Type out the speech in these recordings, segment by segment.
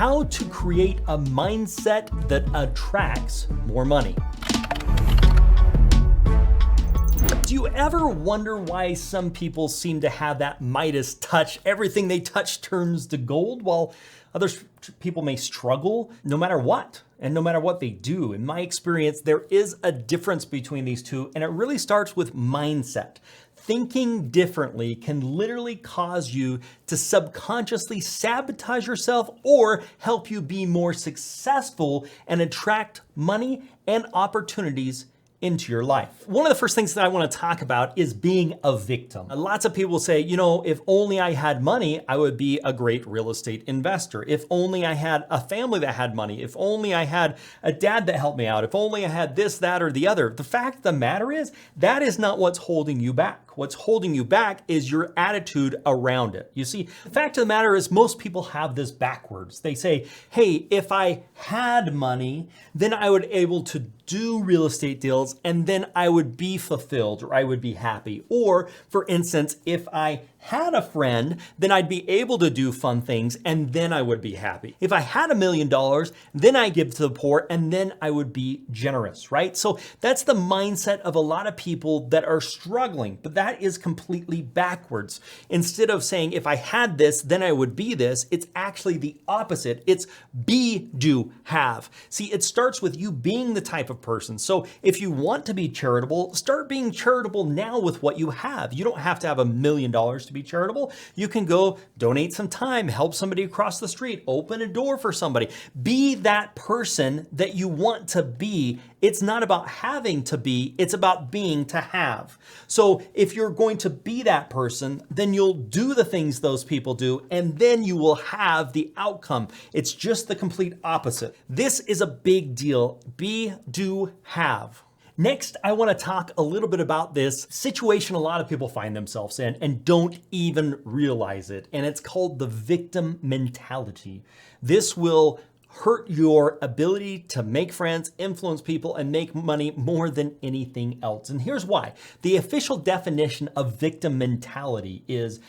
how to create a mindset that attracts more money. Do you ever wonder why some people seem to have that Midas touch? Everything they touch turns to gold, while other people may struggle no matter what, and no matter what they do. In my experience, there is a difference between these two, and it really starts with mindset. Thinking differently can literally cause you to subconsciously sabotage yourself or help you be more successful and attract money and opportunities into your life. One of the first things that I want to talk about is being a victim. Lots of people say, if only I had money, I would be a great real estate investor. If only I had a family that had money. If only I had a dad that helped me out. If only I had this, that, or the other. The fact of the matter is, that is not what's holding you back. What's holding you back is your attitude around it. You see, the fact of the matter is most people have this backwards. They say, hey, if I had money, then I would be able to do real estate deals and then I would be fulfilled or I would be happy. Or for instance, if I had a friend, then I'd be able to do fun things and then I would be happy. If I had $1 million, then I give to the poor and then I would be generous, right? So that's the mindset of a lot of people that are struggling, but that is completely backwards. Instead of saying, if I had this, then I would be this, it's actually the opposite. It's be, do, have. See, it starts with you being the type of person. So if you want to be charitable, start being charitable now with what you have. You don't have to have $1 million to be charitable. You can go donate some time, help somebody across the street, open a door for somebody. Be that person that you want to be. It's not about having to be, it's about being to have. So if you're going to be that person, then you'll do the things those people do, and then you will have the outcome. It's just the complete opposite. This is a big deal. Be, do, have. Next, I want to talk a little bit about this situation a lot of people find themselves in and don't even realize it. And it's called the victim mentality. This will hurt your ability to make friends, influence people, and make money more than anything else. And here's why. The official definition of victim mentality is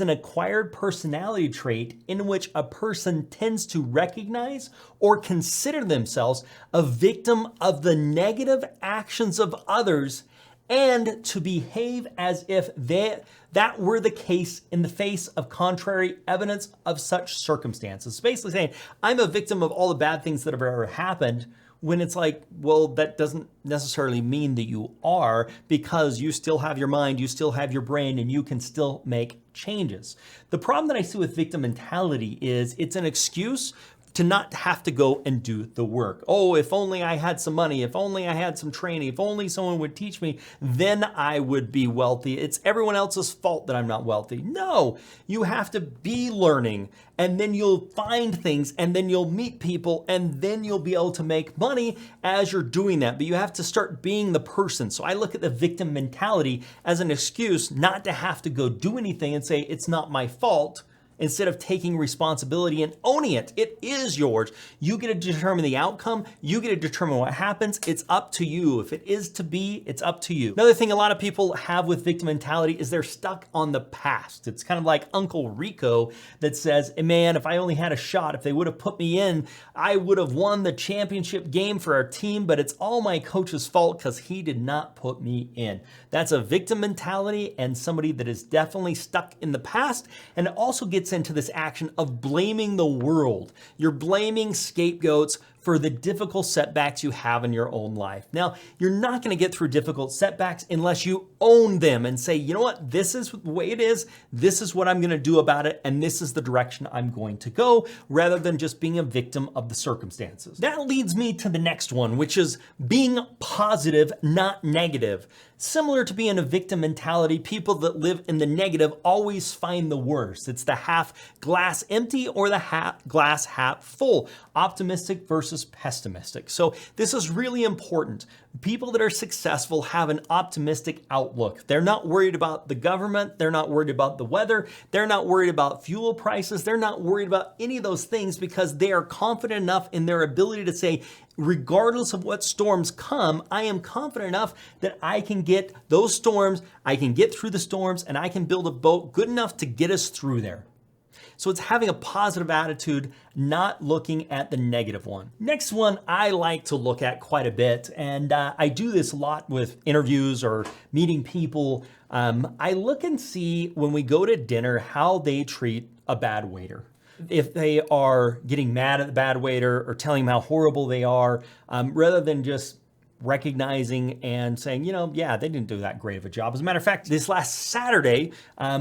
an acquired personality trait in which a person tends to recognize or consider themselves a victim of the negative actions of others and to behave as if that were the case in the face of contrary evidence of such circumstances. It's basically saying, I'm a victim of all the bad things that have ever happened, when it's like, well, that doesn't necessarily mean that you are, because you still have your mind, you still have your brain, and you can still make changes. The problem that I see with victim mentality is it's an excuse to not have to go and do the work. Oh, if only I had some money, if only I had some training, if only someone would teach me, then I would be wealthy. It's everyone else's fault that I'm not wealthy. No, you have to be learning, and then you'll find things, and then you'll meet people, and then you'll be able to make money as you're doing that. But you have to start being the person. So I look at the victim mentality as an excuse not to have to go do anything and say, it's not my fault, instead of taking responsibility and owning it. It is yours. You get to determine the outcome. You get to determine what happens. It's up to you. If it is to be, it's up to you. Another thing a lot of people have with victim mentality is they're stuck on the past. It's kind of like Uncle Rico that says, hey man, if I only had a shot, if they would have put me in, I would have won the championship game for our team, but it's all my coach's fault because he did not put me in. That's a victim mentality and somebody that is definitely stuck in the past, and it also gets into this action of blaming the world. You're blaming scapegoats for the difficult setbacks you have in your own life. Now, you're not going to get through difficult setbacks unless you own them and say, you know what, this is the way it is, this is what I'm going to do about it, and this is the direction I'm going to go, rather than just being a victim of the circumstances. That leads me to the next one, which is being positive, not negative. Similar to being a victim mentality, people that live in the negative always find the worst. It's the half glass empty or the glass half full, optimistic versus pessimistic. So this is really important. People that are successful have an optimistic outlook. They're not worried about the government. They're not worried about the weather. They're not worried about fuel prices. They're not worried about any of those things because they are confident enough in their ability to say, regardless of what storms come, I am confident enough that I can get those storms, I can get through the storms, and I can build a boat good enough to get us through there. So it's having a positive attitude, not looking at the negative one. Next one I like to look at quite a bit, and I do this a lot with interviews or meeting people. I look and see when we go to dinner how they treat a bad waiter. If they are getting mad at the bad waiter or telling them how horrible they are, rather than just recognizing and saying, yeah, they didn't do that great of a job. As a matter of fact, this last Saturday,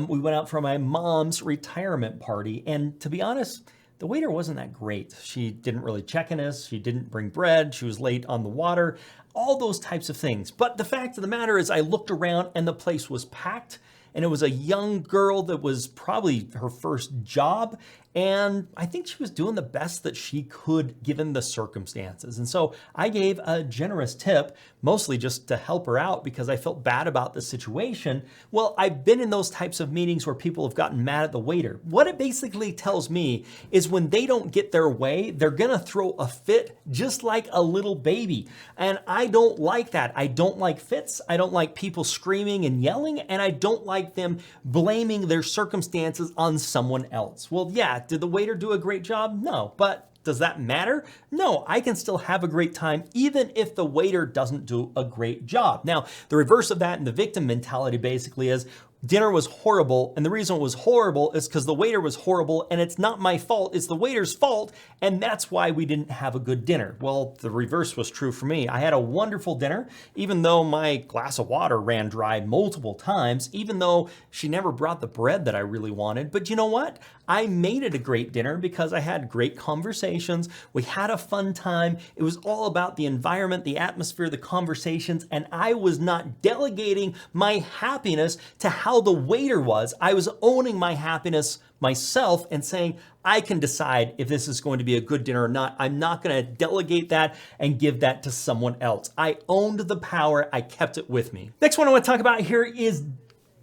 we went out for my mom's retirement party. And to be honest, the waiter wasn't that great. She didn't really check on us. She didn't bring bread. She was late on the water, all those types of things. But the fact of the matter is I looked around and the place was packed. And it was a young girl that was probably her first job. And I think she was doing the best that she could given the circumstances. And so I gave a generous tip, mostly just to help her out because I felt bad about the situation. Well, I've been in those types of meetings where people have gotten mad at the waiter. What it basically tells me is when they don't get their way, they're gonna throw a fit just like a little baby. And I don't like that. I don't like fits. I don't like people screaming and yelling, and I don't like them blaming their circumstances on someone else. Well, yeah, did the waiter do a great job? No, but does that matter? No, I can still have a great time even if the waiter doesn't do a great job. Now, the reverse of that and the victim mentality basically is dinner was horrible, and the reason it was horrible is because the waiter was horrible, and it's not my fault, it's the waiter's fault, and that's why we didn't have a good dinner. Well, the reverse was true for me. I had a wonderful dinner, even though my glass of water ran dry multiple times, even though she never brought the bread that I really wanted. But you know what? I made it a great dinner because I had great conversations. We had a fun time. It was all about the environment, the atmosphere, the conversations, and I was not delegating my happiness to how the waiter was. I was owning my happiness myself and saying, I can decide if this is going to be a good dinner or not. I'm not going to delegate that and give that to someone else. I owned the power. I kept it with me. Next one I want to talk about here is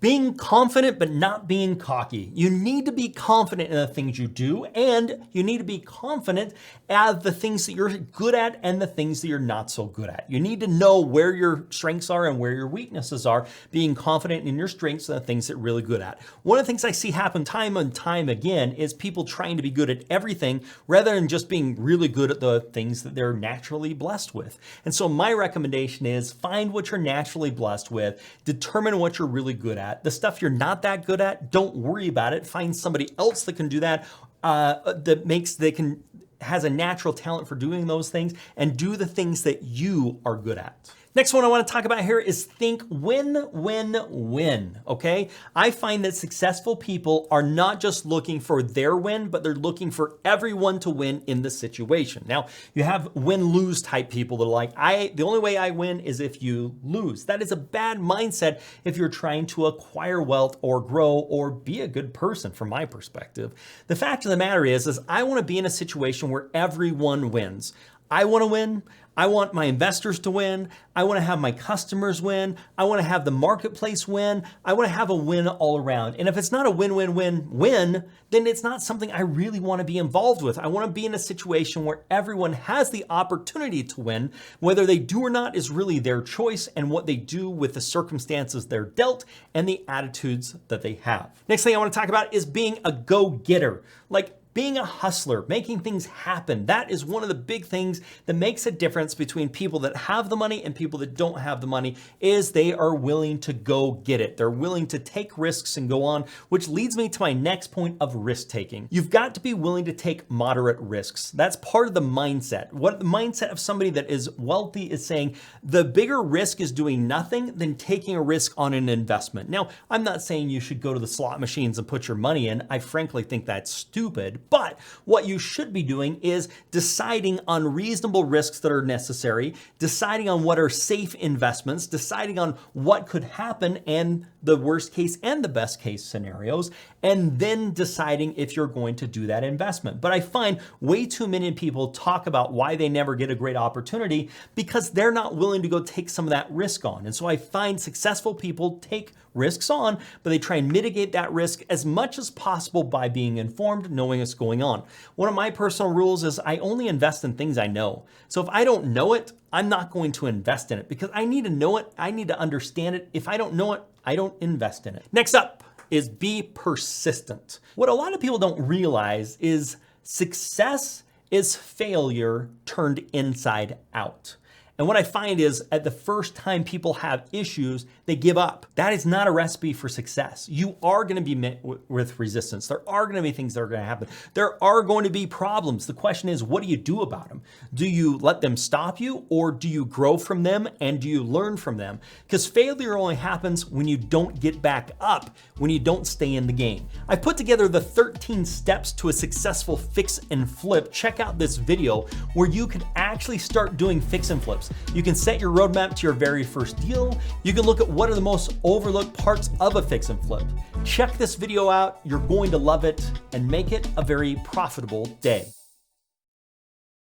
being confident, but not being cocky. You need to be confident in the things you do, and you need to be confident at the things that you're good at and the things that you're not so good at. You need to know where your strengths are and where your weaknesses are, being confident in your strengths and the things that you're really good at. One of the things I see happen time and time again is people trying to be good at everything rather than just being really good at the things that they're naturally blessed with. And so my recommendation is find what you're naturally blessed with, determine what you're really good at. The stuff you're not that good at, don't worry about it. Find somebody else that can do that, has a natural talent for doing those things, and do the things that you are good at. Next one I want to talk about here is think win, win, win, okay? I find that successful people are not just looking for their win, but they're looking for everyone to win in the situation. Now, you have win-lose type people that are like, the only way I win is if you lose. That is a bad mindset if you're trying to acquire wealth or grow or be a good person from my perspective. The fact of the matter is I want to be in a situation where everyone wins. I want to win. I want my investors to win. I want to have my customers win. I want to have the marketplace win. I want to have a win all around. And if it's not a win-win-win-win, then it's not something I really want to be involved with. I want to be in a situation where everyone has the opportunity to win. Whether they do or not is really their choice and what they do with the circumstances they're dealt and the attitudes that they have. Next thing I want to talk about is being a go-getter. Like being a hustler, making things happen. That is one of the big things that makes a difference between people that have the money and people that don't have the money is they are willing to go get it. They're willing to take risks and go on, which leads me to my next point of risk taking. You've got to be willing to take moderate risks. That's part of the mindset. What the mindset of somebody that is wealthy is saying, the bigger risk is doing nothing than taking a risk on an investment. Now, I'm not saying you should go to the slot machines and put your money in. I frankly think that's stupid. But what you should be doing is deciding on reasonable risks that are necessary, deciding on what are safe investments, deciding on what could happen and the worst case and the best case scenarios, and then deciding if you're going to do that investment. But I find way too many people talk about why they never get a great opportunity because they're not willing to go take some of that risk on. And so I find successful people take risks on, but they try and mitigate that risk as much as possible by being informed, knowing what's going on. One of my personal rules is I only invest in things I know. So if I don't know it, I'm not going to invest in it because I need to know it. I need to understand it. If I don't know it, I don't invest in it. Next up is be persistent. What a lot of people don't realize is success is failure turned inside out. And what I find is at the first time people have issues, they give up. That is not a recipe for success. You are going to be met with resistance. There are going to be things that are going to happen. There are going to be problems. The question is, what do you do about them? Do you let them stop you, or do you grow from them and do you learn from them? Because failure only happens when you don't get back up, when you don't stay in the game. I put together the 13 steps to a successful fix and flip. Check out this video where you can actually start doing fix and flips. You can set your roadmap to your very first deal. You can look at what are the most overlooked parts of a fix and flip. Check this video out. You're going to love it and make it a very profitable day.